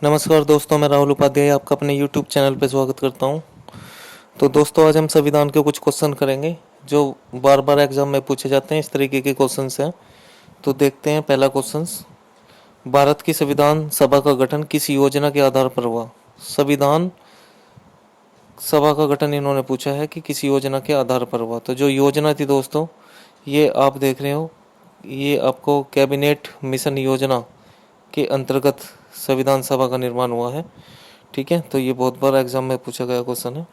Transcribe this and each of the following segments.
नमस्कार दोस्तों, मैं राहुल उपाध्याय आपका अपने YouTube चैनल पर स्वागत करता हूं। तो दोस्तों, आज हम संविधान के कुछ क्वेश्चन करेंगे जो बार बार एग्जाम में पूछे जाते हैं। इस तरीके के क्वेश्चंस हैं। तो देखते हैं पहला क्वेश्चन। भारत की संविधान सभा का गठन किस योजना के आधार पर हुआ? संविधान सभा का गठन इन्होंने पूछा है कि किस योजना के आधार पर हुआ। तो जो योजना थी दोस्तों, ये आप देख रहे हो, ये आपको कैबिनेट मिशन योजना के अंतर्गत संविधान सभा का निर्माण हुआ है। ठीक है, तो ये बहुत बार एग्जाम में पूछा गया क्वेश्चन है।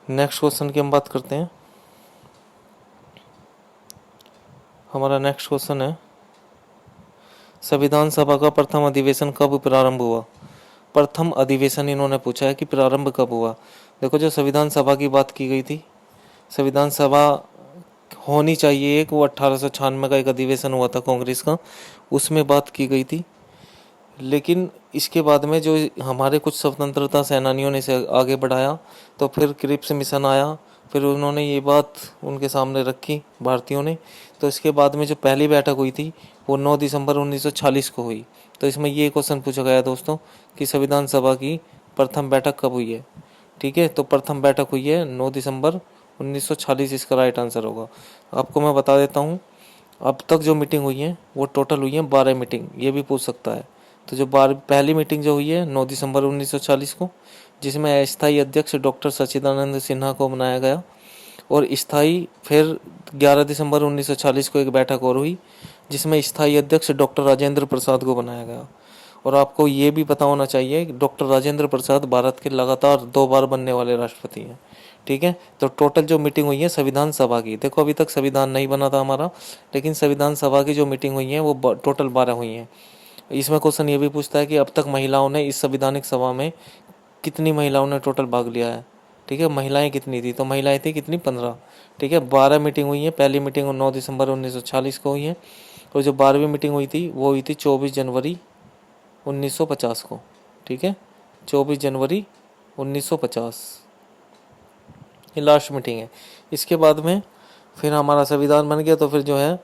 नेक्स्ट क्वेश्चन की हम बात करते हैं। हमारा नेक्स्ट क्वेश्चन है, संविधान सभा का प्रथम अधिवेशन कब प्रारंभ हुआ? प्रथम अधिवेशन इन्होंने पूछा है कि प्रारंभ कब हुआ। देखो, जो संविधान सभा की बात की गई थी, संविधान सभा होनी चाहिए एक, वो 1896 का एक अधिवेशन हुआ था कांग्रेस का, उसमें बात की गई थी। लेकिन इसके बाद में जो हमारे कुछ स्वतंत्रता सेनानियों ने इसे आगे बढ़ाया, तो फिर क्रिप्स मिशन आया, फिर उन्होंने ये बात उनके सामने रखी भारतीयों ने। तो इसके बाद में जो पहली बैठक हुई थी वो 9 दिसंबर 1940 को हुई। तो इसमें ये क्वेश्चन पूछा गया दोस्तों कि संविधान सभा की प्रथम बैठक कब हुई है। ठीक है, तो प्रथम बैठक हुई है 9 दिसंबर 1940, इसका राइट आंसर होगा। आपको मैं बता देता हूँ, अब तक जो मीटिंग हुई है वो टोटल हुई है 12 मीटिंग, ये भी पूछ सकता है। तो जो पहली मीटिंग जो हुई है 9 दिसंबर 1940 को, जिसमें अस्थायी अध्यक्ष डॉक्टर सच्चिदानंद सिन्हा को बनाया गया, और स्थायी फिर 11 दिसंबर 1940 को एक बैठक और हुई जिसमें स्थायी अध्यक्ष डॉक्टर राजेंद्र प्रसाद को बनाया गया। और आपको ये भी पता होना चाहिए कि डॉक्टर राजेंद्र प्रसाद भारत के लगातार 2 बार बनने वाले राष्ट्रपति हैं। ठीक है, तो टोटल जो मीटिंग हुई है संविधान सभा की, देखो अभी तक संविधान नहीं बना था हमारा, लेकिन संविधान सभा की जो मीटिंग हुई है वो टोटल 12 हुई हैं। इसमें क्वेश्चन ये भी पूछता है कि अब तक महिलाओं ने इस संविधानिक सभा में कितनी महिलाओं ने टोटल भाग लिया है। ठीक है, महिलाएं कितनी थी, तो महिलाएं थी कितनी, 15। ठीक है, 12 मीटिंग हुई है। पहली मीटिंग 9 दिसंबर 1940 को हुई है, और जो 12वीं मीटिंग हुई थी वो हुई थी 24 जनवरी 1950 को। ठीक है, 24 जनवरी 1950 ये लास्ट मीटिंग है। इसके बाद में फिर हमारा संविधान बन गया, तो फिर जो है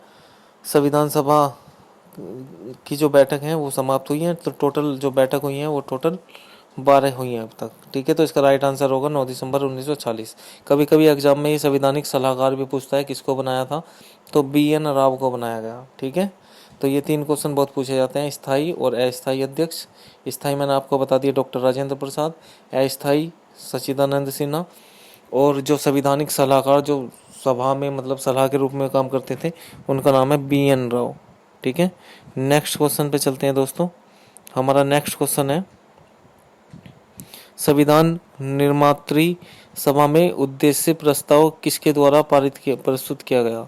संविधान सभा की जो बैठक है वो समाप्त हुई है। तो टोटल जो बैठक हुई है वो टोटल 12 हुई हैं अब तक। ठीक है, तो इसका राइट आंसर होगा 9 दिसंबर 1940। कभी कभी एग्जाम में ये संवैधानिक सलाहकार भी पूछता है किसको बनाया था, तो BN राव को बनाया गया। ठीक है, तो ये 3 क्वेश्चन बहुत पूछे जाते हैं, स्थायी और अस्थायी अध्यक्ष। स्थायी मैंने आपको बता दिया डॉक्टर राजेंद्र प्रसाद, अस्थायी सच्चिदानंद सिन्हा, और जो संवैधानिक सलाहकार जो सभा में मतलब सलाह के रूप में काम करते थे उनका नाम है BN राव। ठीक है, नेक्स्ट क्वेश्चन पे चलते हैं दोस्तों। हमारा नेक्स्ट क्वेश्चन है, संविधान निर्मात्री सभा में उद्देश्य प्रस्ताव किसके द्वारा प्रस्तुत किया गया?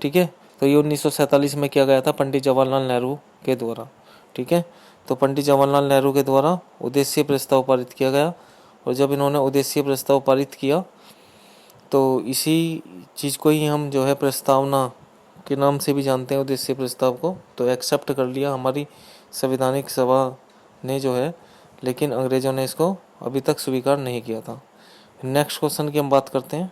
ठीक है, तो ये 1947 में किया गया था पंडित जवाहरलाल नेहरू के द्वारा। ठीक है, तो पंडित जवाहरलाल नेहरू के द्वारा उद्देश्य प्रस्ताव पारित किया गया, और जब इन्होंने उद्देश्य प्रस्ताव पारित किया तो इसी चीज़ को ही हम जो है प्रस्तावना के नाम से भी जानते हैं, उद्देश्य प्रस्ताव को। तो एक्सेप्ट कर लिया हमारी संवैधानिक सभा ने जो है, लेकिन अंग्रेज़ों ने इसको अभी तक स्वीकार नहीं किया था। नेक्स्ट क्वेश्चन की हम बात करते हैं।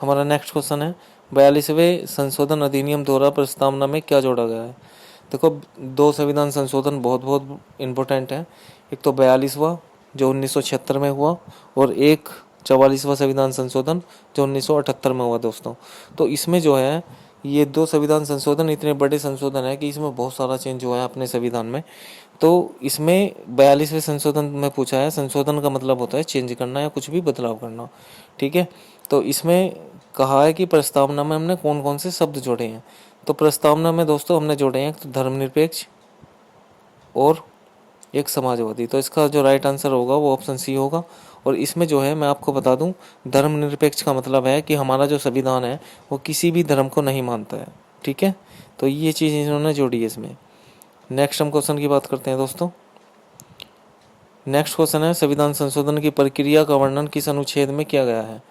हमारा नेक्स्ट क्वेश्चन है, 42वें संशोधन अधिनियम द्वारा प्रस्तावना में क्या जोड़ा गया है? देखो, 2 संविधान संशोधन बहुत बहुत इम्पोर्टेंट है। एक तो 42वां जो 1976 में हुआ, और एक 44वां संविधान संशोधन जो 1978 में हुआ दोस्तों। तो इसमें जो है ये 2 संविधान संशोधन इतने बड़े संशोधन है कि इसमें बहुत सारा चेंज हुआ है अपने संविधान में। तो इसमें 42वें संशोधन में पूछा है, संशोधन का मतलब होता है चेंज करना या कुछ भी बदलाव करना। ठीक है, तो इसमें कहा है कि प्रस्तावना में हमने कौन कौन से शब्द जोड़े हैं। तो प्रस्तावना में दोस्तों हमने जोड़े हैं तो धर्मनिरपेक्ष और एक समाजवादी। तो इसका जो राइट आंसर होगा वो ऑप्शन सी होगा। और इसमें जो है मैं आपको बता दूं, धर्मनिरपेक्ष का मतलब है कि हमारा जो संविधान है वो किसी भी धर्म को नहीं मानता है। ठीक है, तो ये चीज़ इन्होंने जोड़ी है इसमें। नेक्स्ट हम क्वेश्चन की बात करते हैं दोस्तों। नेक्स्ट क्वेश्चन है, संविधान संशोधन की प्रक्रिया का वर्णन किस अनुच्छेद में किया गया है?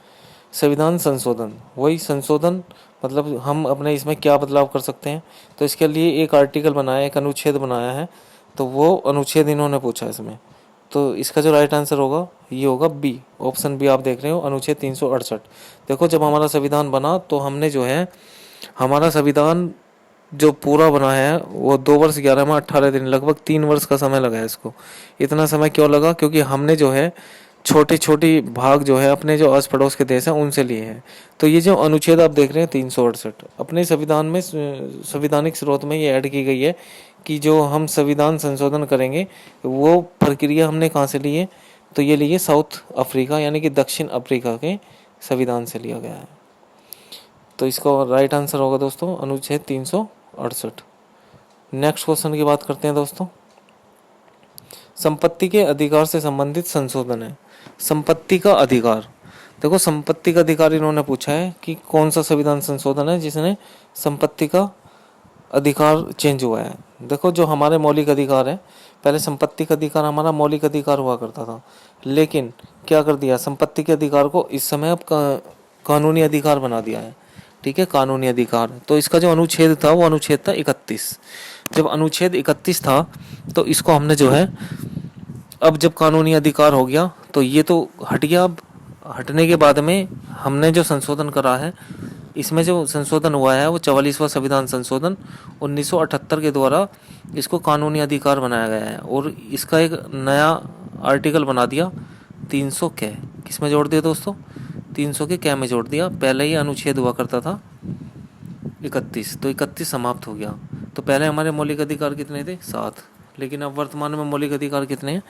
संविधान संशोधन, वही संशोधन मतलब हम अपने इसमें क्या बदलाव कर सकते हैं, तो इसके लिए एक आर्टिकल बनाया, एक अनुच्छेद बनाया है, तो वो अनुच्छेद इन्होंने पूछा इसमें। तो इसका जो राइट आंसर होगा ये होगा बी, ऑप्शन बी आप देख रहे हो, अनुच्छेद 368। देखो जब हमारा संविधान बना तो हमने जो है, हमारा संविधान जो पूरा बना है वो 2 वर्ष 11 माह 18 दिन, लगभग 3 वर्ष का समय लगा है इसको। इतना समय क्यों लगा? क्योंकि हमने जो है छोटी छोटी भाग जो है अपने जो आस पड़ोस के देश हैं उनसे लिए हैं। तो ये जो अनुच्छेद आप देख रहे हैं 368 अपने संविधान में, संवैधानिक स्रोत में ये ऐड की गई है कि जो हम संविधान संशोधन करेंगे वो प्रक्रिया हमने कहाँ से ली है? तो ये लिए साउथ अफ्रीका यानी कि दक्षिण अफ्रीका के संविधान से लिया गया है। तो इसका राइट आंसर होगा दोस्तों अनुच्छेद 368। नेक्स्ट क्वेश्चन की बात करते हैं दोस्तों, संपत्ति के अधिकार से संबंधित संशोधन है। संपत्ति का अधिकार, देखो संपत्ति का अधिकार इन्होंने पूछा है कि कौन सा संविधान संशोधन है जिसने संपत्ति का अधिकार चेंज हुआ है। देखो जो हमारे मौलिक अधिकार है, पहले संपत्ति का अधिकार हमारा मौलिक अधिकार हुआ करता था, लेकिन क्या कर दिया, संपत्ति के अधिकार को इस समय अब कानूनी अधिकार बना दिया है। ठीक है, कानूनी अधिकार। तो इसका जो अनुच्छेद था वो अनुच्छेद था 31। जब अनुच्छेद 31 था तो इसको हमने जो है, अब जब कानूनी अधिकार हो गया तो ये तो हट गया। अब हटने के बाद में हमने जो संशोधन करा है, इसमें जो संशोधन हुआ है वो 44वां संविधान संशोधन 1978 के द्वारा इसको कानूनी अधिकार बनाया गया है। और इसका एक नया आर्टिकल बना दिया 300 के, किसमें जोड़ दिया दोस्तों? 300 के क्या में जोड़ दिया। पहले ही अनुच्छेद हुआ करता था 31, तो 31 समाप्त हो गया। तो पहले हमारे मौलिक अधिकार कितने थे? 7, लेकिन अब वर्तमान में मौलिक अधिकार कितने हैं?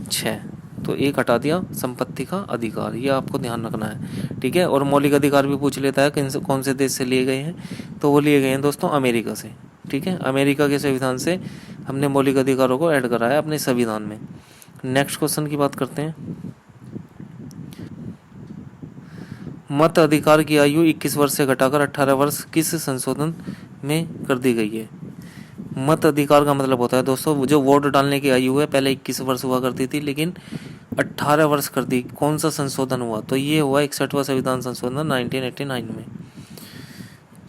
6। तो एक हटा दिया, संपत्ति का अधिकार, ये आपको ध्यान रखना है। ठीक है, और मौलिक अधिकार भी पूछ लेता है कि कौन से देश से लिए गए हैं, तो वो लिए गए हैं दोस्तों अमेरिका से। ठीक है, अमेरिका के संविधान से हमने मौलिक अधिकारों को ऐड करा है अपने संविधान में। नेक्स्ट क्वेश्चन की बात करते हैं, मत अधिकार की आयु 21 वर्ष से घटाकर 18 वर्ष किस संशोधन में कर दी गई है? मत अधिकार का मतलब होता है दोस्तों जो वोट डालने की आयु है, पहले 21 वर्ष हुआ करती थी लेकिन 18 वर्ष कर दी। कौन सा संशोधन हुआ? तो ये हुआ 61वां संविधान संशोधन 1989 में।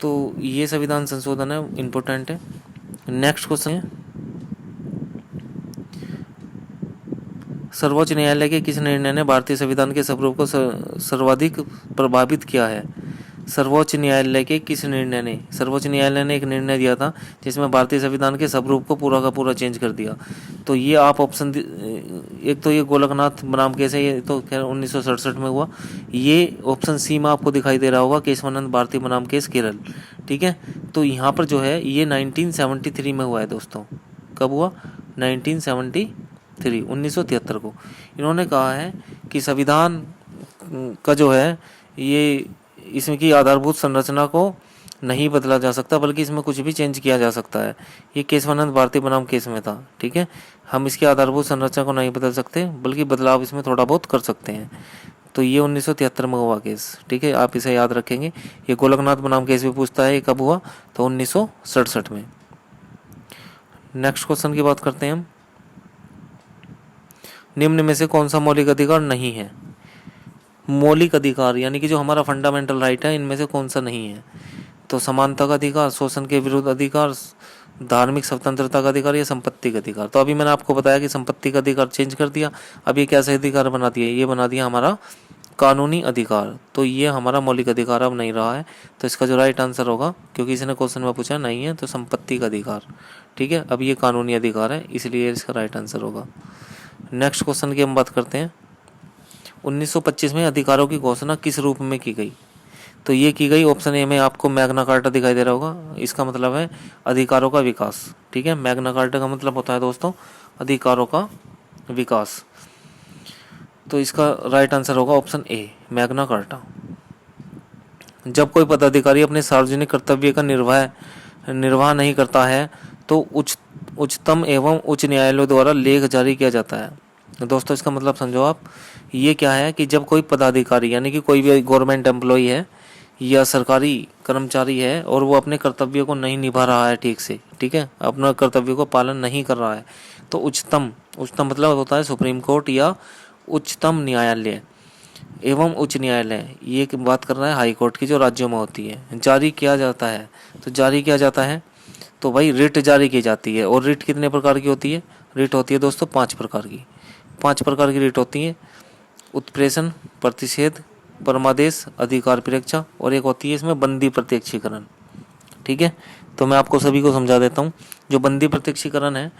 तो ये संविधान संशोधन है, इम्पोर्टेंट है। नेक्स्ट क्वेश्चन है, सर्वोच्च न्यायालय के किस निर्णय ने भारतीय संविधान के स्वरूप को सर्वाधिक प्रभावित किया है? सर्वोच्च न्यायालय के किस निर्णय ने, सर्वोच्च न्यायालय ने एक निर्णय दिया था जिसमें भारतीय संविधान के स्वरूप को पूरा का पूरा चेंज कर दिया। तो ये आप ऑप्शन, एक तो ये गोलकनाथ बनाम केस है, ये तो खैर 1967 में हुआ। ये ऑप्शन सी में आपको दिखाई दे रहा होगा, केशवानंद भारती बनाम केस केरल। ठीक है, तो यहाँ पर जो है ये 1973 में हुआ है दोस्तों। कब हुआ? 1973 को। इन्होंने कहा है कि संविधान का जो है ये, इसमें की आधारभूत संरचना को नहीं बदला जा सकता बल्कि इसमें कुछ भी चेंज किया जा सकता है। ये केशवानंद भारती बनाम केस में था। ठीक है, हम इसकी आधारभूत संरचना को नहीं बदल सकते बल्कि बदलाव इसमें थोड़ा बहुत कर सकते हैं। तो ये 1973 में हुआ केस। ठीक है, आप इसे याद रखेंगे। ये गोलकनाथ बनाम केस भी पूछता है, ये कब हुआ? तो 1967 में। नेक्स्ट क्वेश्चन की बात करते हैं हम, निम्न में से कौन सा मौलिक अधिकार नहीं है? मौलिक अधिकार यानी कि जो हमारा फंडामेंटल राइट है, इनमें से कौन सा नहीं है? तो समानता का अधिकार, शोषण के विरुद्ध अधिकार, धार्मिक स्वतंत्रता का अधिकार या संपत्ति का अधिकार। तो अभी मैंने आपको बताया कि संपत्ति का अधिकार चेंज कर दिया, अब ये कैसे अधिकार बना दिया? ये बना दिया हमारा कानूनी अधिकार। तो ये हमारा मौलिक अधिकार अब नहीं रहा है। तो इसका जो राइट आंसर होगा, क्योंकि इसने क्वेश्चन में पूछा नहीं है, तो संपत्ति का अधिकार। ठीक है, अब ये कानूनी अधिकार है, इसलिए इसका राइट आंसर होगा। नेक्स्ट क्वेश्चन की हम बात करते हैं, 1925 में अधिकारों की घोषणा किस रूप में की गई? तो ये की गई, ऑप्शन ए में आपको मैग्ना कार्टा दिखाई दे रहा होगा, इसका मतलब है अधिकारों का विकास। ठीक है, मैग्ना कार्टा का मतलब होता है दोस्तों अधिकारों का विकास। तो इसका राइट आंसर होगा ऑप्शन ए, मैग्ना कार्टा। जब कोई पदाधिकारी अपने सार्वजनिक कर्तव्य का निर्वाह नहीं करता है तो उच्चतम एवं उच्च न्यायालय द्वारा लेख जारी किया जाता है। दोस्तों इसका मतलब समझो आप, ये क्या है कि जब कोई पदाधिकारी यानी कि कोई भी गवर्नमेंट एम्प्लॉई है या सरकारी कर्मचारी है और वो अपने कर्तव्य को नहीं निभा रहा है ठीक से, ठीक है, अपना कर्तव्य को पालन नहीं कर रहा है, तो उच्चतम मतलब होता है सुप्रीम कोर्ट या उच्चतम न्यायालय एवं उच्च न्यायालय, ये बात कर रहा है हाई कोर्ट की जो राज्यों में होती है, जारी किया जाता है। तो जारी किया जाता है तो भाई रिट जारी की जाती है। और रिट कितने प्रकार की होती है? रिट होती है दोस्तों 5 प्रकार की। 5 प्रकार की रिट होती है, उत्प्रेषण, प्रतिषेध, परमादेश, अधिकार परीक्षा, और एक होती है इसमें बंदी प्रत्यक्षीकरण। ठीक है, तो मैं आपको सभी को समझा देता हूँ। जो बंदी प्रत्यक्षीकरण है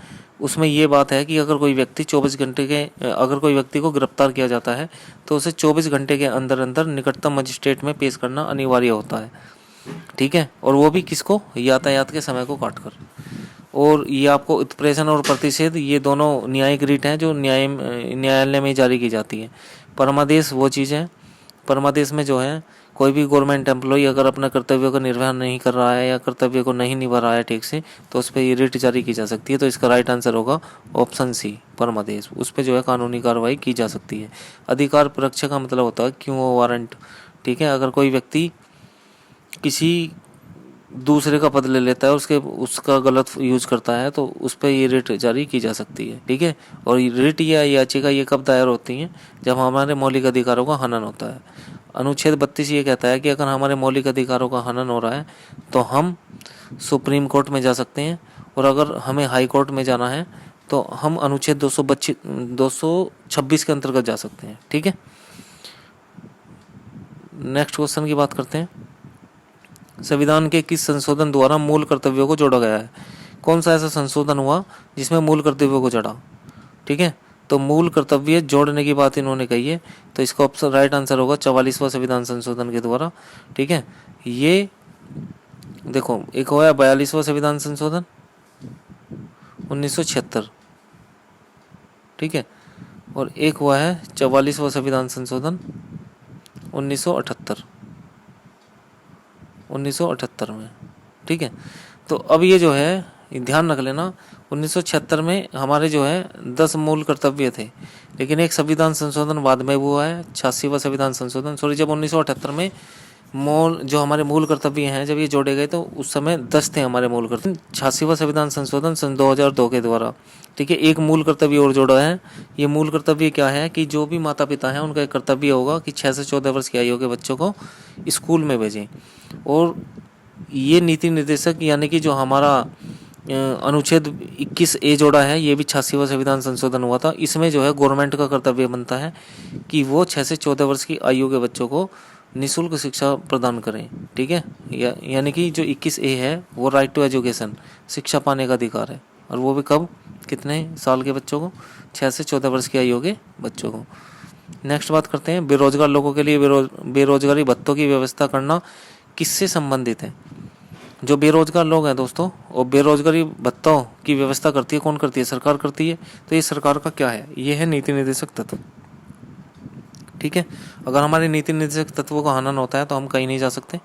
उसमें ये बात है कि अगर कोई व्यक्ति 24 घंटे के अगर कोई व्यक्ति को गिरफ्तार किया जाता है तो उसे 24 घंटे के अंदर अंदर निकटतम मजिस्ट्रेट में पेश करना अनिवार्य होता है। ठीक है, और वो भी किसको, यातायात के समय को काटकर। और ये आपको उत्प्रेषण और प्रतिषेध ये दोनों न्यायिक रिट हैं जो न्यायालय में जारी की जाती है। परमादेश वो चीज़ है, परमादेश में जो है कोई भी गवर्नमेंट एम्प्लॉय अगर अपना कर्तव्य का निर्वहन नहीं कर रहा है या कर्तव्य को नहीं निभा रहा है ठीक से, तो उस पर ये रिट जारी की जा सकती है। तो इसका राइट आंसर होगा ऑप्शन सी, परमादेश। उस पर जो है कानूनी कार्रवाई की जा सकती है। अधिकार परीक्षा का मतलब होता है क्यों वो वारंट। ठीक है, अगर कोई व्यक्ति किसी दूसरे का पद ले लेता है और उसका गलत यूज करता है तो उस पर ये रिट जारी की जा सकती है। ठीक है, और रिट या याचिका ये कब दायर होती हैं, जब हमारे मौलिक अधिकारों का हनन होता है। अनुच्छेद 32 ये कहता है कि अगर हमारे मौलिक अधिकारों का हनन हो रहा है तो हम सुप्रीम कोर्ट में जा सकते हैं, और अगर हमें हाई कोर्ट में जाना है तो हम अनुच्छेद 226 के अंतर्गत जा सकते हैं। ठीक है, नेक्स्ट क्वेश्चन की बात करते हैं। संविधान के किस संशोधन द्वारा मूल कर्तव्यों को जोड़ा गया है? कौन सा ऐसा संशोधन हुआ जिसमें मूल कर्तव्यों को जोड़ा? ठीक है, तो मूल कर्तव्य जोड़ने की बात इन्होंने कही है, तो इसका ऑप्शन राइट आंसर होगा 44वां संविधान संशोधन के द्वारा। ठीक है, ये देखो एक हुआ 42वां संविधान संशोधन 1976। ठीक है, और एक हुआ है 44वां संविधान संशोधन 1978 में। ठीक है, तो अब ये जो है ध्यान रख लेना, 1976 में हमारे जो है 10 मूल कर्तव्य थे, लेकिन एक संविधान संशोधन बाद में हुआ है 86वां संविधान संशोधन। जब 1978 में जो हमारे मूल कर्तव्य हैं जब ये जोड़े गए तो उस समय 10 थे हमारे मूल कर्तव्य। 86वां संविधान संशोधन सन 2002 के द्वारा। ठीक है, एक मूल कर्तव्य और जोड़ा है। ये मूल कर्तव्य क्या है कि जो भी माता पिता हैं उनका एक कर्तव्य होगा कि 6 से 14 वर्ष की आयु के बच्चों को स्कूल में भेजें। और ये नीति निर्देशक यानी कि जो हमारा अनुच्छेद 21A जोड़ा है, ये भी 86वां संविधान संशोधन हुआ था। इसमें जो है गवर्नमेंट का कर्तव्य बनता है कि वो 6 से 14 वर्ष की आयु के बच्चों को निःशुल्क शिक्षा प्रदान करें। ठीक है, यानी कि जो 21A है वो राइट टू एजुकेशन, शिक्षा पाने का अधिकार है, और वो भी कब, कितने साल के बच्चों को, 6 से 14 वर्ष की आयु के बच्चों को। नेक्स्ट बात करते हैं, बेरोजगार लोगों के लिए बेरोजगारी भत्तों की व्यवस्था करना किससे संबंधित है? जो बेरोजगार लोग हैं दोस्तों, और बेरोजगारी भत्तों की व्यवस्था करती है, कौन करती है? सरकार करती है। तो ये सरकार का क्या है? ये है नीति निर्देशक तत्व। ठीक है, अगर हमारे नीति निर्देशक तत्वों का हनन होता है तो हम कहीं नहीं जा सकते।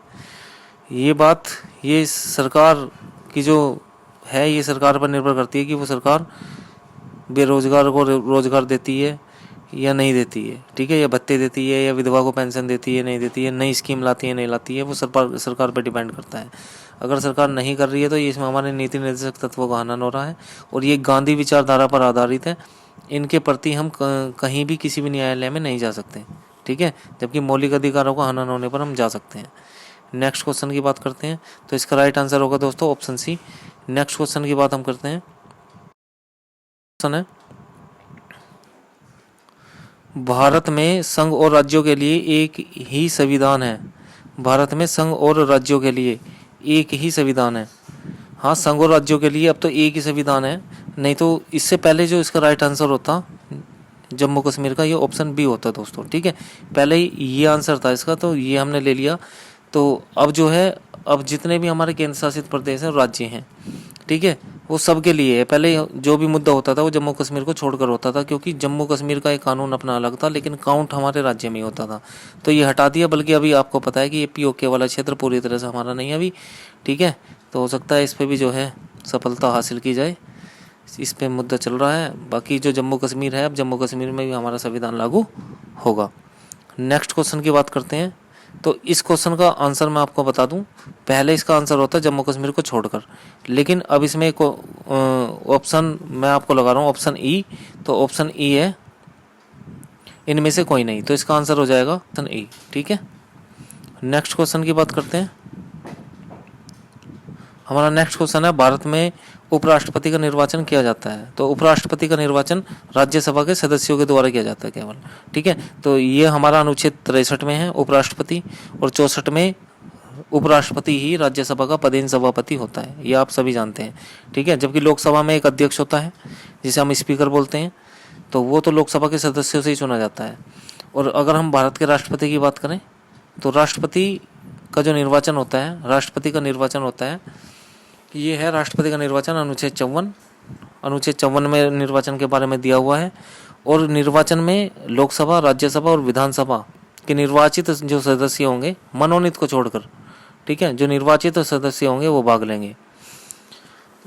ये बात ये सरकार की जो है ये सरकार पर निर्भर करती है कि वो सरकार बेरोजगार को रोजगार देती है या नहीं देती है। ठीक है, या भत्ते देती है, या विधवा को पेंशन देती है, नहीं देती है, नई स्कीम लाती है, नहीं लाती है, वो सरकार पर डिपेंड करता है। अगर सरकार नहीं कर रही है तो इसमें हमारे नीति निर्देशक तत्वों का हनन हो रहा है, और ये गांधी विचारधारा पर आधारित है। इनके प्रति हम कहीं भी किसी भी न्यायालय में नहीं जा सकते। ठीक है, जबकि मौलिक अधिकारों का हनन होने पर हम जा सकते हैं। नेक्स्ट क्वेश्चन की बात करते हैं, तो इसका राइट आंसर होगा दोस्तों ऑप्शन सी। नेक्स्ट क्वेश्चन की बात हम करते हैं। क्वेश्चन है, भारत में संघ और राज्यों के लिए एक ही संविधान है। भारत में संघ और राज्यों के लिए एक ही संविधान है। हाँ, संघ और राज्यों के लिए अब तो एक ही संविधान है, नहीं तो इससे पहले जो इसका राइट आंसर होता जम्मू कश्मीर का, ये ऑप्शन बी होता दोस्तों। ठीक है, पहले ये आंसर था इसका, तो ये हमने ले लिया। तो अब जो है, अब जितने भी हमारे केंद्र शासित प्रदेश हैं, राज्य हैं, ठीक है, वो सब के लिए है। पहले जो भी मुद्दा होता था वो जम्मू कश्मीर को छोड़कर होता था, क्योंकि जम्मू कश्मीर का एक कानून अपना अलग था, लेकिन काउंट हमारे राज्य में ही होता था, तो ये हटा दिया। बल्कि अभी आपको पता है कि ये POK वाला क्षेत्र पूरी तरह से हमारा नहीं है अभी। ठीक है, तो हो सकता है इस पर भी जो है सफलता हासिल की जाए, इस पे मुद्दा चल रहा है। बाकी जो जम्मू कश्मीर है, अब जम्मू कश्मीर में भी हमारा संविधान लागू होगा। नेक्स्ट क्वेश्चन की बात करते हैं, तो इस क्वेश्चन का आंसर मैं आपको बता दूं, पहले इसका आंसर होता है जम्मू कश्मीर को छोड़कर, लेकिन अब इसमें एक ऑप्शन मैं आपको लगा रहा हूँ, ऑप्शन ई। तो ऑप्शन ई है इनमें से कोई नहीं, तो इसका आंसर हो जाएगा ऑप्शन ई। ठीक है, नेक्स्ट क्वेश्चन की बात करते हैं। हमारा नेक्स्ट क्वेश्चन है, भारत में उपराष्ट्रपति का निर्वाचन किया जाता है। तो उपराष्ट्रपति का निर्वाचन राज्यसभा के सदस्यों के द्वारा किया जाता है केवल, ठीक है। तो ये हमारा अनुच्छेद 63 में है उपराष्ट्रपति, और 64 में उपराष्ट्रपति ही राज्यसभा का पदेन सभापति होता है, ये आप सभी जानते हैं, ठीक है। जबकि लोकसभा में एक अध्यक्ष होता है जिसे हम स्पीकर बोलते हैं, तो वो तो लोकसभा के सदस्यों से ही चुना जाता है। और अगर हम भारत के राष्ट्रपति की बात करें तो राष्ट्रपति का जो निर्वाचन होता है, राष्ट्रपति का निर्वाचन होता है, ये है राष्ट्रपति का निर्वाचन अनुच्छेद 54 में निर्वाचन के बारे में दिया हुआ है। और निर्वाचन में लोकसभा, राज्यसभा और विधानसभा के निर्वाचित जो सदस्य होंगे, मनोनीत को छोड़कर, ठीक है, जो निर्वाचित सदस्य होंगे वो भाग लेंगे।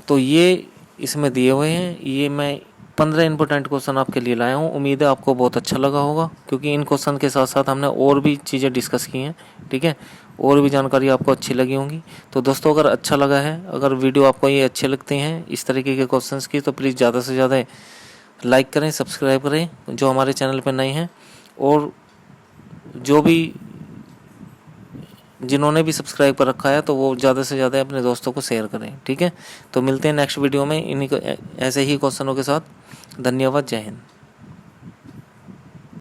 तो ये इसमें दिए हुए हैं। ये मैं 15 इंपॉर्टेंट क्वेश्चन आपके लिए लाया हूँ। उम्मीद है आपको बहुत अच्छा लगा होगा, क्योंकि इन क्वेश्चन के साथ साथ हमने और भी चीज़ें डिस्कस की हैं, ठीक है, और भी जानकारी आपको अच्छी लगी होंगी। तो दोस्तों, अगर अच्छा लगा है, अगर वीडियो आपको ये अच्छे लगते हैं इस तरीके के क्वेश्चंस की, तो प्लीज़ ज़्यादा से ज़्यादा लाइक करें, सब्सक्राइब करें जो हमारे चैनल पर नए हैं, और जो भी जिन्होंने भी सब्सक्राइब कर रखा है तो वो ज़्यादा से ज़्यादा अपने दोस्तों को शेयर करें, ठीक है। तो मिलते हैं नेक्स्ट वीडियो में इन्हीं ऐसे ही क्वेश्चनों के साथ। धन्यवाद, जय हिंद।